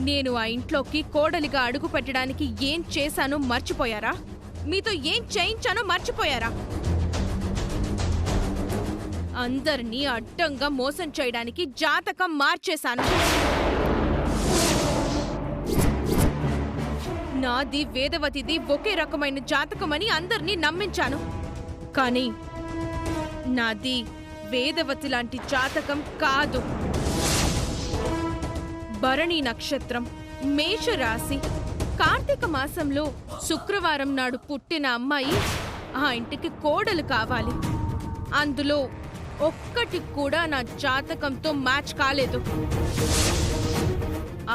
నేను ఆ ఇంట్లోకి కోడలిగా అడుగు పెట్టడానికి ఏం చేశానో మర్చిపోయారా? మీతో ఏం చేయించానో మర్చిపోయారా? అందర్నీ అడ్డంగా మోసం చేయడానికి జాతకం మార్చేశాను. నాది వేదవతిది ఒకే రకమైన జాతకమని అందర్నీ నమ్మించాను. కానీ నాది వేదవతి లాంటి జాతకం కాదు. భరణి నక్షత్రం, మేషరాశి, కార్తీక మాసంలో శుక్రవారం నాడు పుట్టిన అమ్మాయి ఆ ఇంటికి కోడలు కావాలి. అందులో ఒక్కటి కూడా నా జాతకంతో మ్యాచ్ కాలేదు.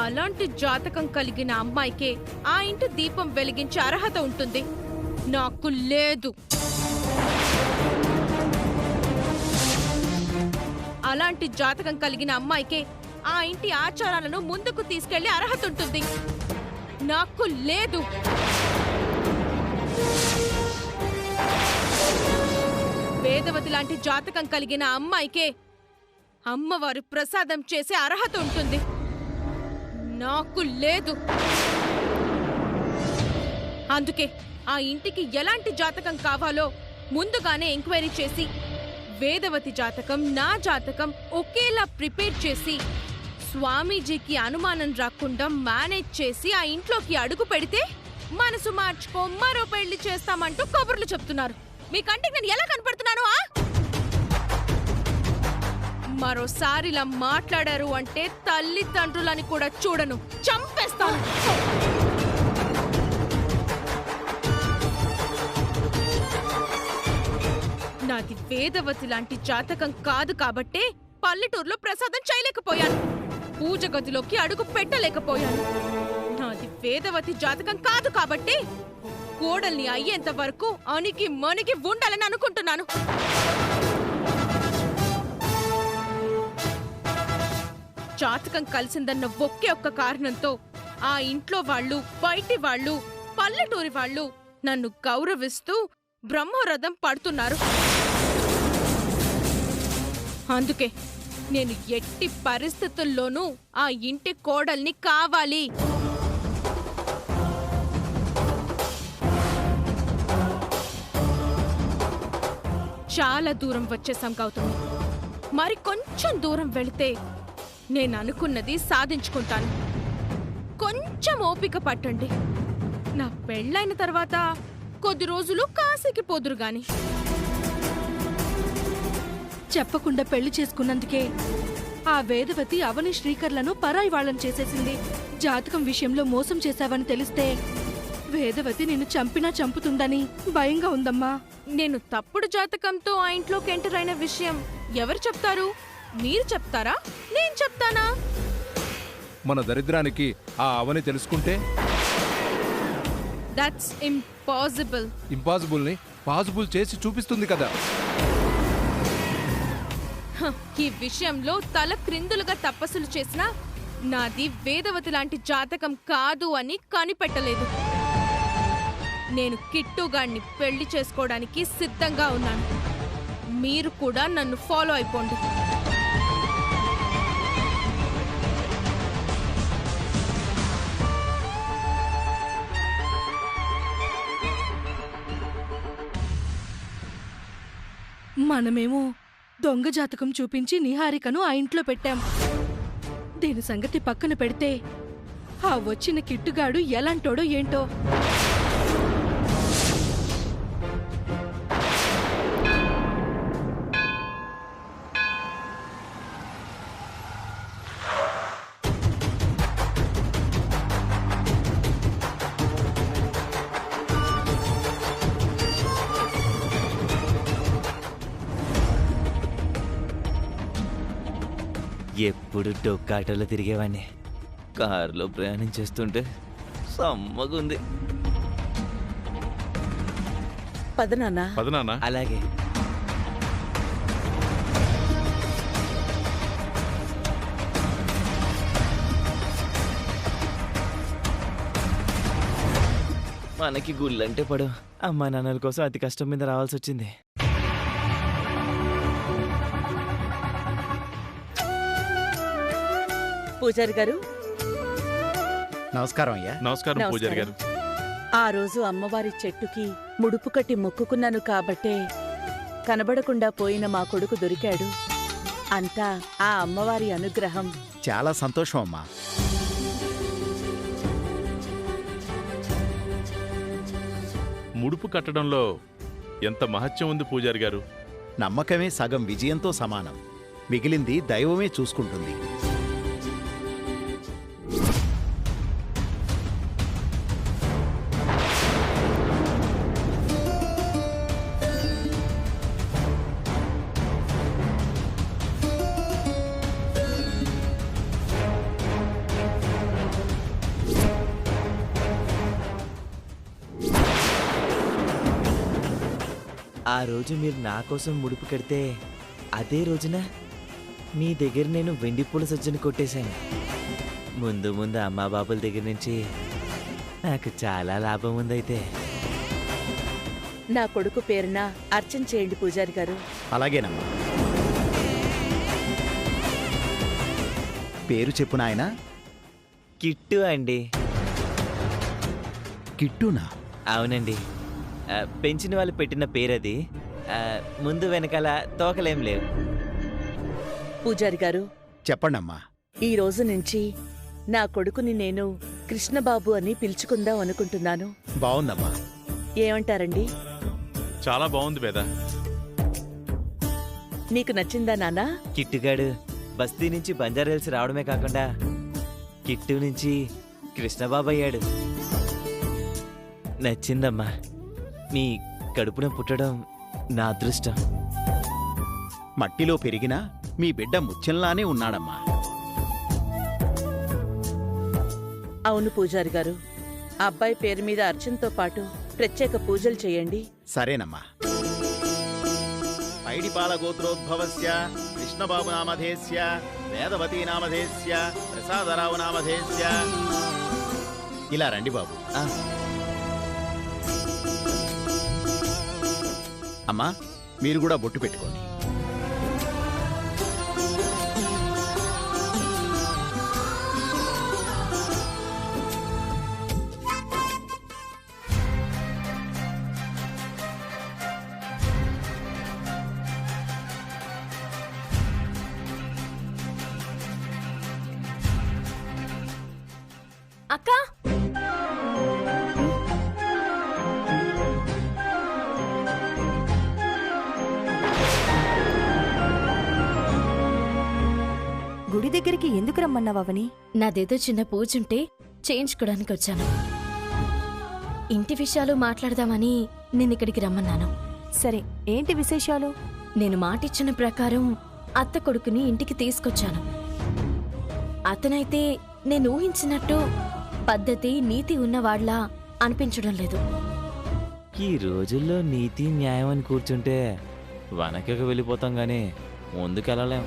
అలాంటి జాతకం కలిగిన అమ్మాయికే ఆ ఇంటి దీపం వెలిగించే అర్హత ఉంటుంది. నాకు లేదు. అలాంటి జాతకం కలిగిన అమ్మాయికే ఆ ఇంటి ఆచారాలను ముందుకు తీసుకెళ్లే అర్హత ఉంటుంది. నాకు లేదు. వేదవతి లాంటి జాతకం కలిగిన అమ్మాయికే అమ్మవారు ప్రసాదం చేసే అర్హత ఉంటుంది. నాకు లేదు. అందుకే ఆ ఇంటికి ఎలాంటి జాతకం కావాలో ముందుగానే ఎంక్వైరీ చేసి వేదవతి జాతకం, నా జాతకం ఒకేలా ప్రిపేర్ చేసి స్వామీజీకి అనుమానం రాకుండా మేనేజ్ చేసి ఆ ఇంట్లోకి అడుగు పెడితే మనసు మార్చుకో, మరో పెళ్లి చేస్తామంటూ కబుర్లు చెప్తున్నారు. మీ కంటికి నేను ఎలా కనపడుతున్నాను? మరోసారి ఇలా మాట్లాడారు అంటే తల్లిదండ్రులని కూడా చూడను, చంపేస్తాను. నాది వేదవతి లాంటి జాతకం కాదు కాబట్టే పల్లెటూరులో ప్రసాదం చేయలేకపోయాను, పూజ గదిలోకి అడుగు పెట్టలేకపోయాను. నాది వేదవతి జాతకం కాదు కాబట్టి కోడల్ని అయ్యేంత వరకు అణిగి మణిగి ఉండాలని అనుకుంటున్నాను. జాతకం కలిసిందన్న ఒకే ఒక్క కారణంతో ఆ ఇంట్లో వాళ్ళు, బయటి వాళ్ళు, పల్లెటూరి వాళ్ళు నన్ను గౌరవిస్తూ బ్రహ్మరథం పడుతున్నారు. అందుకే నేను ఎట్టి పరిస్థితుల్లోనూ ఆ ఇంటి కోడల్ని కావాలి. చాలా దూరం వచ్చేసాం గౌతమి. మరి కొంచెం దూరం వెళితే నేను అనుకున్నది సాధించుకుంటాను. కొంచెం ఓపిక పట్టండి. నా పెళ్ళైన తర్వాత కొద్ది రోజులు కాశీకి పోదురు గాని. చెప్పకుండా పెళ్లి చేసుకున్నందుకే ఆ వేదవతి అవని శ్రీకర్లను పరాయి వాళ్ళని చేసేసింది. జాతకం విషయంలో మోసం చేశావని తెలిస్తే వేదవతి నిన్ను చంపినా చంపుతుందని భయంగా ఉందమ్మా. నేను తప్పుడు జాతకంతో ఆ ఇంట్లోకి ఎంటర్ అయిన విషయం ఎవరు చెప్తారు? మీరు చెప్తారా? నేను చెప్తానా? మన దరిద్రానికి ఆ అవని తెలుసుకుంటే దట్స్ ఇంపాసిబుల్. ఇంపాసిబుల్ ని పాసిబుల్ చేసి చూపిస్తుంది కదా. ఈ విషయంలో తల క్రిందులుగా తపస్సులు చేసినా నాది వేదవతి లాంటి జాతకం కాదు అని కనిపెట్టలేదు. నేను కిట్టుగాడిని పెళ్లి చేసుకోవడానికి సిద్ధంగా ఉన్నాను. మీరు కూడా నన్ను ఫాలో అయిపోండి. మనమేమో దొంగ జాతకం చూపించి నిహారికను ఆ ఇంట్లో పెట్టాం. దీని సంగతి పక్కన పెడితే ఆ వచ్చిన కిట్టుగాడు ఎలాంటోడో ఏంటో. ఎప్పుడు డొక్కాటలో తిరిగేవాడిని. కారులో ప్రయాణం చేస్తుంటే సమ్మగుంది. పదనాన్న. అలాగే. మనకి గుళ్ళంటే పడు. అమ్మా నాన్నల కోసం అతి కష్టం మీద రావాల్సి వచ్చింది. పూజారి గారు, నమస్కారం అయ్యా. నమస్కారం పూజారి గారు. ఆ రోజు అమ్మవారి చెట్టుకి ముడుపు కట్టి మొక్కుకున్నాను కాబట్టే కనబడకుండా పోయిన మా కొడుకు దొరికాడు. అంతా ఆ అమ్మవారి అనుగ్రహం. చాలా సంతోషం అమ్మా. ముడుపు కట్టడంలో ఎంత మహత్యం ఉంది పూజారి గారు. నమ్మకమే సగం విజయంతో సమానం. మిగిలింది దైవమే చూసుకుంటుంది. ఆ రోజు మీరు నా కోసం ముడుపు కడితే అదే రోజున మీ దగ్గర నేను వెండి పూల సజ్జను కొట్టేశాను. ముందు ముందు అమ్మా బాబుల దగ్గర నుంచి నాకు చాలా లాభం ఉందైతే. నా కొడుకు పేరున అర్చన చేయండి పూజారి గారు. అలాగేనమ్మా. పేరు చెప్పు నాయనా. కిట్టు అండి. కిట్టునా? అవునండి. పెంచిన వాళ్ళు పెట్టిన పేరది. ముందు వెనకాల తోకలేం లేవు. పూజారి గారు చెప్పండమ్మా. ఈ రోజు నుంచి నా కొడుకుని నేను కృష్ణబాబు అని పిలుచుకుందాం అనుకుంటున్నాను. బావుందమ్మా. ఏమంటారండి? చాలా బాగుంది వేద. నీకు నచ్చిందా నాన్నా? కిట్టుగాడు బస్తీ నుంచి బంజారాహిల్స్ రావడమే కాకుండా కిట్టు నుంచి కృష్ణబాబు అయ్యాడు. నచ్చిందమ్మా. మీ కడుపున పుట్టడం నా అదృష్టం. మట్టిలో పెరిగినా మీ బిడ్డ ముత్యంలానే ఉన్నాడమ్మా. అవును పూజారి గారు. ఆ అబ్బాయి పేరు మీద అర్చనతో పాటు ప్రత్యేక పూజలు చేయండి. సరేనమ్మా. పైడిపాల గోత్రోద్భవస్య కృష్ణబాబు నామధేస్య వేదవతీ నామధేస్య ప్రసాదరావు నామధేస్య. ఇలా రండి బాబు. అమ్మా, మీరు కూడా బొట్టు పెట్టుకోండి. అక్కా, గుడి దగ్గరికి ఎందుకు రమ్మన్నావని? నాదేదో చిన్న పూజుంటే చేయించుకోవడానికి వచ్చాను. ఇంటి విషయాలు మాట్లాడదామని నిన్నిక్కడికి రమ్మన్నాను. సరే, ఏంటి విశేషాలు? నేను మాటిచ్చిన ప్రకారం అత్త కొడుకుని ఇంటికి తీసుకొచ్చాను. అతనైతే నేను ఊహించినట్టు పద్ధతి నీతి ఉన్నవాళ్లా అనిపించడం లేదు. ఈ రోజుల్లో నీతి న్యాయం అని కూర్చుంటే వెనకకు వెళ్ళిపోతాం గానీ ముందుకెళ్ళలేం.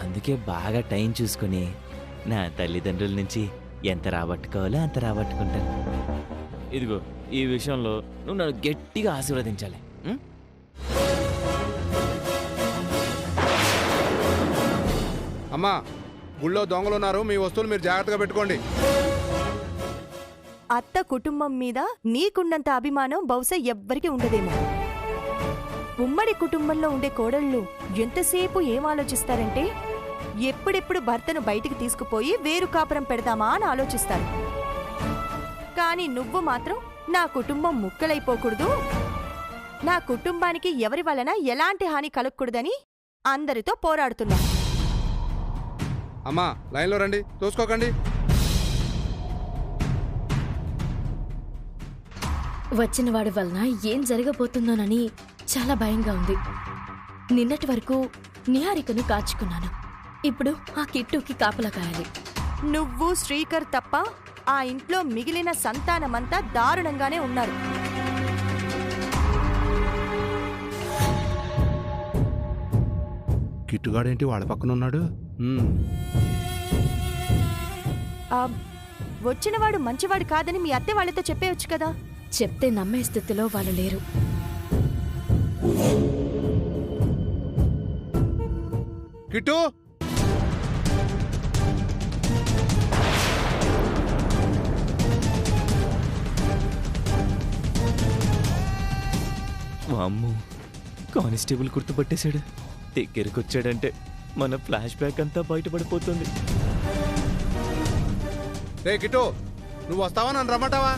అందుకే బాగా టైం చూసుకుని నా తల్లిదండ్రుల నుంచి ఎంత రాబట్టుకోవాలో అంత రాబట్టుకుంటాను. ఇదిగో ఈ విషయంలో నువ్వు నన్ను గట్టిగా ఆశీర్వదించాలి. అమ్మా, గుళ్ళో దొంగలున్నారు. మీ వస్తువులు మీరు జాగ్రత్తగా పెట్టుకోండి. అత్త కుటుంబం మీద నీకున్నంత అభిమానం బహుశా ఎవ్వరికి ఉండదేమో. ఉమ్మడి కుటుంబంలో ఉండే కోడళ్ళు ఎంతసేపు ఏం ఆలోచిస్తారంటే ఎప్పుడెప్పుడు భర్తను బయటికి తీసుకుపోయి వేరు కాపురం పెడతామా అని ఆలోచిస్తారు. కానీ నువ్వు మాత్రం నా కుటుంబం ముక్కలైపోకూడదు, నా కుటుంబానికి ఎవరి వలన ఎలాంటి హాని కలగకూడదని అందరితో పోరాడుతున్నావు. అమ్మా, లైన్లో రండి, తోసుకోకండి. వచ్చిన వాడి వలన ఏం జరగబోతుందోనని చాలా భయంగా ఉంది. నిన్నటి వరకు నిహారికను కాచుకున్నాను. ఇప్పుడు ఆ కిట్టుకి కాపలా కాయాలి. నువ్వు శ్రీకర్ తప్ప ఆ ఇంట్లో మిగిలిన సంతానమంతా దారుణంగానే ఉన్నారు. కిట్టుగాడేంటి వాళ్ళ పక్కన ఉన్నాడు? వచ్చినవాడు మంచివాడు కాదని మీ అత్తే వాళ్ళతో చెప్పేయచ్చు కదా. చెప్తే నమ్మే స్థితిలో వాళ్ళు లేరు. కిట్టు, అమ్ము కానిస్టేబుల్ గుర్తుపట్టేశాడు. దగ్గరికి వచ్చాడంటే మన ఫ్లాష్ బ్యాక్ అంతా బయటపడిపోతుంది. రే కిట్టు, నువ్వు వస్తావా నన్ను రమ్మంటావా?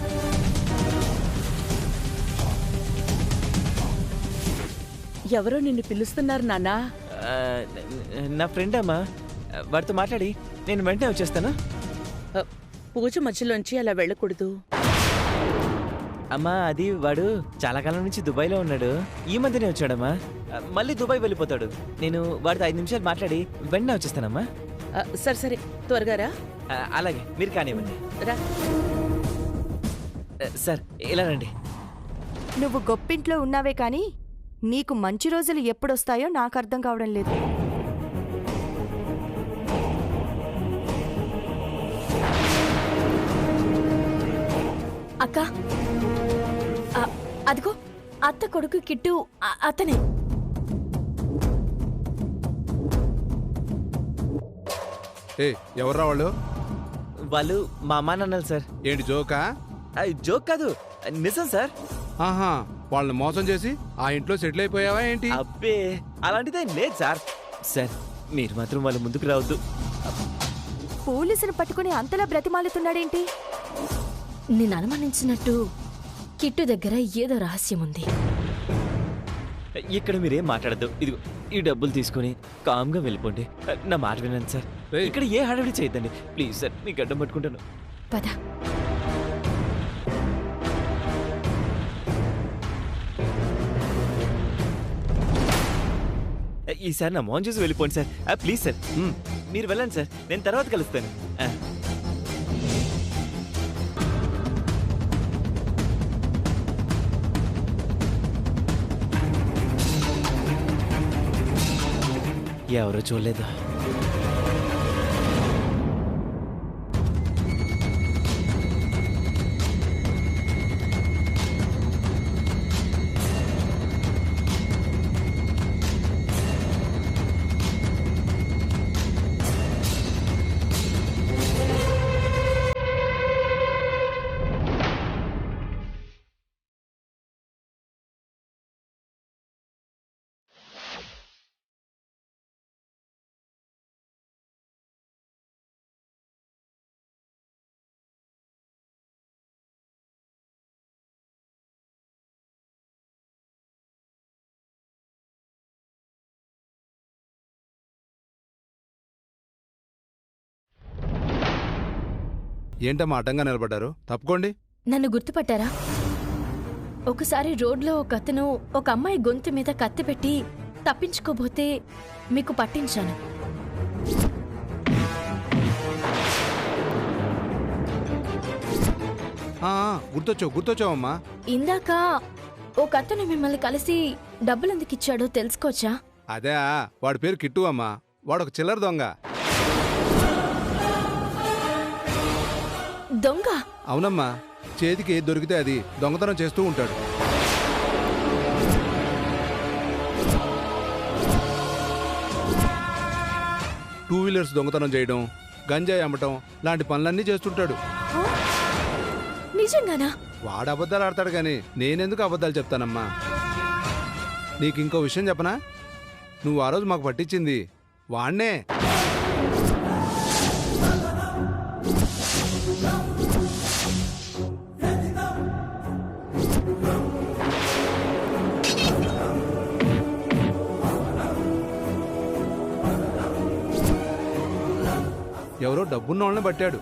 ఎవరో నిన్ను పిలుస్తున్నారు నాన్నా. ఆ, నా ఫ్రెండ్ అమ్మా, వాడితో మాట్లాడి నేను వెంటనే వచ్చేస్తాను. పూజ మధ్యలోంచి అలా వెళ్ళకూడదు. అమ్మా, అది వాడు చాలా కాలం నుంచి దుబాయ్లో ఉన్నాడు. ఈ మధ్యనే వచ్చాడమ్మా. మళ్ళీ దుబాయ్ వెళ్ళిపోతాడు. నేను వాడితో 5 నిమిషాలు మాట్లాడి వెంటనే వచ్చేస్తానమ్మా. సరే సరే, త్వరగా రా. అలాగే, మీరు కానివ్వండి. రా. సార్, ఇలా రండి. నువ్వు గొప్పింట్లో ఉన్నావే కానీ నీకు మంచి రోజులు ఎప్పుడొస్తాయో నాకు అర్థం కావడం లేదు. అక్క, అదిగో అత్త కొడుకు కిట్టు, అతనే. ఏ ఎవర్రా వాళ్ళు? వాళ్ళు మా అమ్మా నాన్నలు సార్. ఏంటి జోకా? జోక్ కాదు, నిజం సార్. ఆహా, వాళ్ళని మోసం చేసి ఆ ఇంట్లో సెటిల్ అయిపోయావా ఏంటి? అబ్బే, అలాంటిదేం లేదు సార్. సార్, మీరు మాత్రం వాళ్ళ ముందుకు రావద్దు. పోలీసులు పట్టుకుని అంతలా బ్రతిమాలుతున్నాడేంటి? నేను అనుమానించినట్టు కిట్టు దగ్గర ఏదో రహస్యం ఉంది. ఇక్కడ మీరేం మాట్లాడద్దు. ఇదిగో ఈ డబ్బులు తీసుకొని కామ్గా వెళ్ళిపోండి. నా మాట వినండి సార్. ఇక్కడ ఏ హడావిడి చేయొద్దండి ప్లీజ్ సార్. మీకు అడ్డం పట్టుకుంటాను. పద. ఈసారి నా మోన్ చూసి వెళ్ళిపోండి సార్. ప్లీజ్ సార్, మీరు వెళ్ళండి సార్. నేను తర్వాత కలుస్తాను. ఎవరో చూడలేదా? ఏంటమ్మా అడ్డంగా నిలబడ్డారు? తప్పుకోండి. నన్ను గుర్తుపట్టారా? ఒకసారి రోడ్లో ఒక అతను ఒక అమ్మాయి గొంతు మీద కత్తి పెట్టి తప్పించుకోబోతే మీకు పట్టించాను. గుర్తొచ్చావమ్మా. ఇందాక ఒక అతను మిమ్మల్ని కలిసి డబ్బులు ఎందుకు ఇచ్చాడో తెలుసుకోవచ్చా? అదే, వాడి పేరు కిట్టు అమ్మా. వాడు ఒక చిల్లర దొంగ. దొంగ? అవునమ్మా, చేతికి దొరికితే అది దొంగతనం చేస్తూ ఉంటాడు. టూ వీలర్స్ దొంగతనం చేయడం, గంజాయి అమ్మటం లాంటి పనులన్నీ చేస్తుంటాడు. నిజంగానా? వాడు అబద్ధాలు ఆడతాడు కానీ నేనెందుకు అబద్ధాలు చెప్తానమ్మా. నీకు ఇంకో విషయం చెప్పనా? నువ్వు ఆ రోజు మాకు పట్టించింది వాణ్ణే. ఎవరో డబ్బున్న వాళ్ళని పట్టాడు.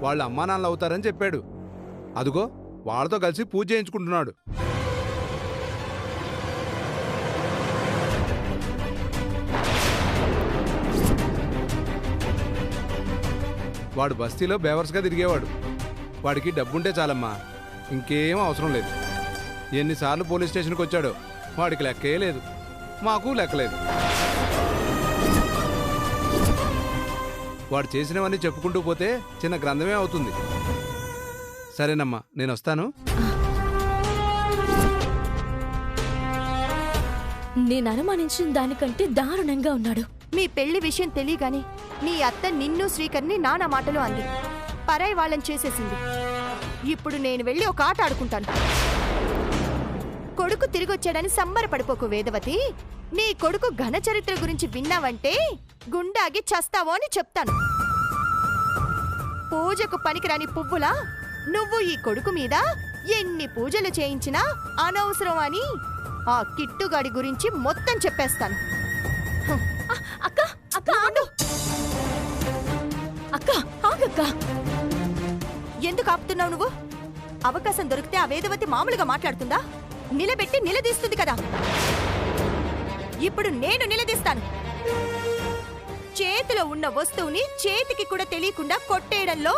వాళ్ళ అమ్మా నాన్నలు అవుతారని చెప్పాడు. అదిగో వాళ్ళతో కలిసి పూజ చేయించుకుంటున్నాడు. వాడు బస్తీలో బేవర్స్గా తిరిగేవాడు. వాడికి డబ్బుంటే చాలమ్మా, ఇంకేం అవసరం లేదు. ఎన్నిసార్లు పోలీస్ స్టేషన్కి వచ్చాడో వాడికి లెక్కే లేదు, మాకు లెక్కలేదు. వాడు చేసినవన్నీ చెప్పుకుంటూ పోతే చిన్న గ్రంథమే అవుతుంది. సరేనమ్మా, నేను వస్తాను. నేను అనుమానించిన దానికంటే దారుణంగా ఉన్నాడు. మీ పెళ్లి విషయం తెలియగానే నీ అత్త నిన్ను శ్రీకర్ని నానా మాటలు అంది. పరాయి వాళ్ళని చేసేసింది. ఇప్పుడు నేను వెళ్ళి ఒక ఆట ఆడుకుంటాను. కొడుకు కొడుకు తిరిగొచ్చాడని సంబరపడిపోకు వేదవతి. నీ కొడుకు ఘన చరిత్ర గురించి విన్నావంటే గుండాగి చస్తావో అని చెప్తాను. పూజకు పనికిరాని పువ్వులా నువ్వు ఈ కొడుకు మీద ఎన్ని పూజలు చేయించినా అనవసరం అని ఆ కిట్టుగాడి గురించి మొత్తం చెప్పేస్తాను. అక్క అక్క ఆగు. అక్క ఆగక్క. ఎందుకు ఆపుతున్నావు నువ్వు? అవకాశం దొరికితే ఆ వేదవతి మామూలుగా మాట్లాడుతుందా? నిలబెట్టి నిలదీస్తుంది కదా. ఇప్పుడు నేను నిలదీస్తాను. చేతిలో ఉన్న వస్తువుని చేతికి కూడా తెలియకుండా కొట్టేయడంలో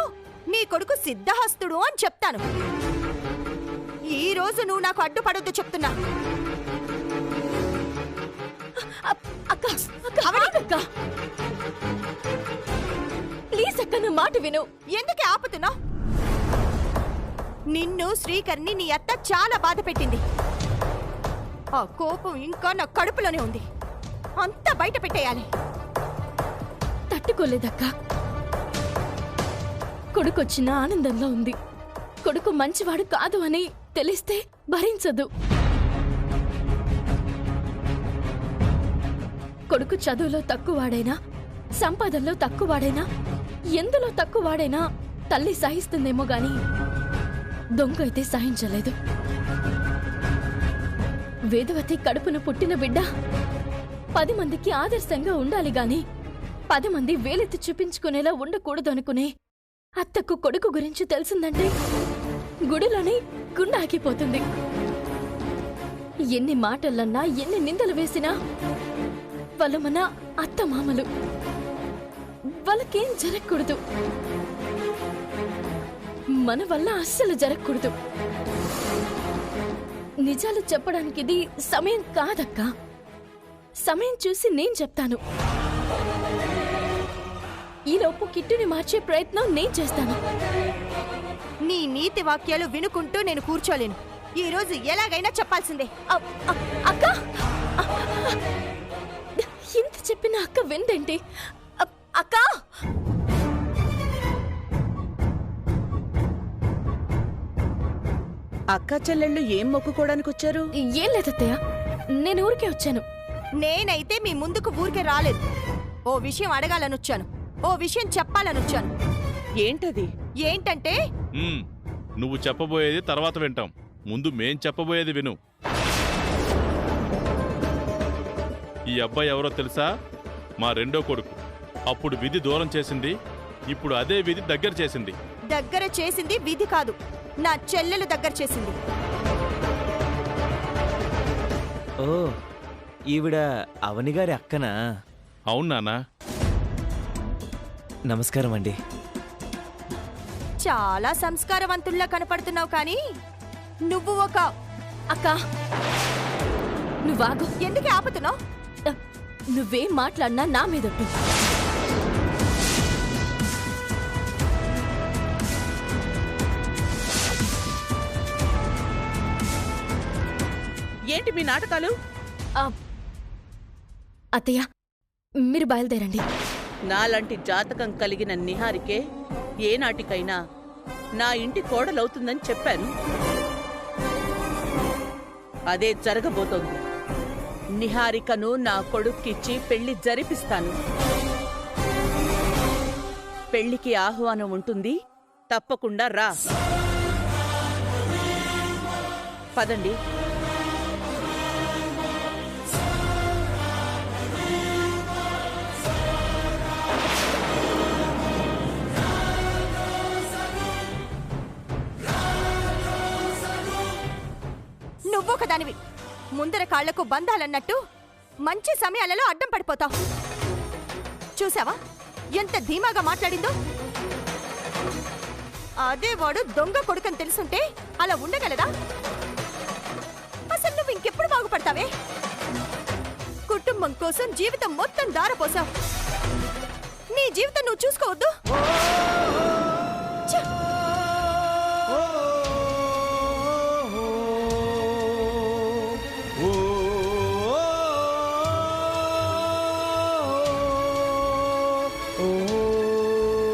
నీ కొడుకు సిద్ధహస్తుడు అని చెప్తాను. ఈ రోజు నువ్వు నాకు అడ్డుపడొద్దు చెప్తున్నా. అక్క అక్క ప్లీజ్ అక్క, నా మాట విను. ఎందుకే ఆపుతున్నావు? నిన్ను శ్రీకర్ని నీ అత్త చాలా బాధ పెట్టింది. ఆ కోపం ఇంకా నా కడుపులోనే ఉంది. అంతా బయట పెట్టేయాలి. తట్టుకోలేదక్క. కొడుకొచ్చిన ఆనందంలో ఉంది. కొడుకు మంచివాడు కాదు అని తెలిస్తే భరించదు. కొడుకు చదువులో తక్కువవాడైనా, సంపాదనలో తక్కువవాడైనా, ఎందులో తక్కువవాడైనా తల్లి సహిస్తుందేమో గాని దొంగ అయితే సహించలేదు. వేదవతి కడుపున పుట్టిన బిడ్డ 10 మందికి ఆదర్శంగా ఉండాలి గాని 10 మంది వేలెత్తి చూపించుకునేలా ఉండకూడదు అనుకునే అత్తకు కొడుకు గురించి తెలిసిందంటే గుడిలోనే గుండె ఆగిపోతుంది. ఎన్ని మాటలన్నా, ఎన్ని నిందలు వేసినా వాళ్ళు మన అత్త మామలు. వాళ్ళకేం జరగకూడదు. మన వల్ల అస్సలు జరగకూడదు. నిజాలు చెప్పడానికి ఇది సమయం కాదక్క. సమయం చూసి నేను చెప్తాను. ఈలోపు కిట్టుని మార్చే ప్రయత్నం నేను చేస్తాను. నీ నీతి వాక్యాలు వినుకుంటూ నేను కూర్చోలేను. ఈ రోజు ఎలాగైనా చెప్పాల్సిందే. అక్క ఇంత చెప్పిన అక్క విందేంటి? అక్క అక్క చెల్లెళ్ళు ఏం మొక్కుకోవడానికి వచ్చారు? ఏం లేదత్తయ్య, నేను ఊరికే వచ్చాను. నేనైతే మీ ముందుకు ఊరికే రాలేదు. ఓ విషయం అడగాలనొచ్చాను. ఓ విషయం చెప్పాలనొచ్చాను. ఏంటది? ఏంటంటే నువ్వు చెప్పబోయేది తర్వాత వింటాం. ముందు మేం చెప్పబోయేది విను. ఈ అబ్బాయి ఎవరో తెలుసా? మా రెండో కొడుకు. అప్పుడు విధి దూరం చేసింది, ఇప్పుడు అదే విధి దగ్గర చేసింది. దగ్గర చేసింది విధి కాదు, నా చెల్లెలు దగ్గర చేసింది. ఓ, ఈవిడ అవని గారి అక్కనా? అవును నాన్నా. నమస్కారం అండి. చాలా సంస్కారవంతుల్లా కనపడుతున్నావు కానీ నువ్వు ఒక అక్క నువ్వాగు. ఎందుకు ఆపుతున్నావు? నువ్వేం మాట్లాడినా నా మీదొట్టు. ఏంటి మీ నాటకాలు? అత్తయ్య మీరు బయలుదేరండి. నాలాంటి జాతకం కలిగిన నిహారికే ఏనాటికైనా నా ఇంటి కోడలవుతుందని చెప్పాను. అదే జరగబోతోంది. నిహారికను నా కొడుక్కిచ్చి పెళ్లి జరిపిస్తాను. పెళ్లికి ఆహ్వానం ఉంటుంది, తప్పకుండా రా. పదండి. నువ్వొకదానివి. ముందర కాళ్లకు బంధాలన్నట్టు మంచి సమయాలలో అడ్డం పడిపోతావు. చూసావా ఎంత ధీమాగా మాట్లాడిందో? అదే వాడు దొంగ కొడుకని తెలుసుంటే అలా ఉండగలదా? అసలు నువ్వు ఇంకెప్పుడు బాగుపడతావే? కుటుంబం కోసం జీవితం మొత్తం దారపోసావు. నీ జీవితం నువ్వు చూసుకోవద్దు?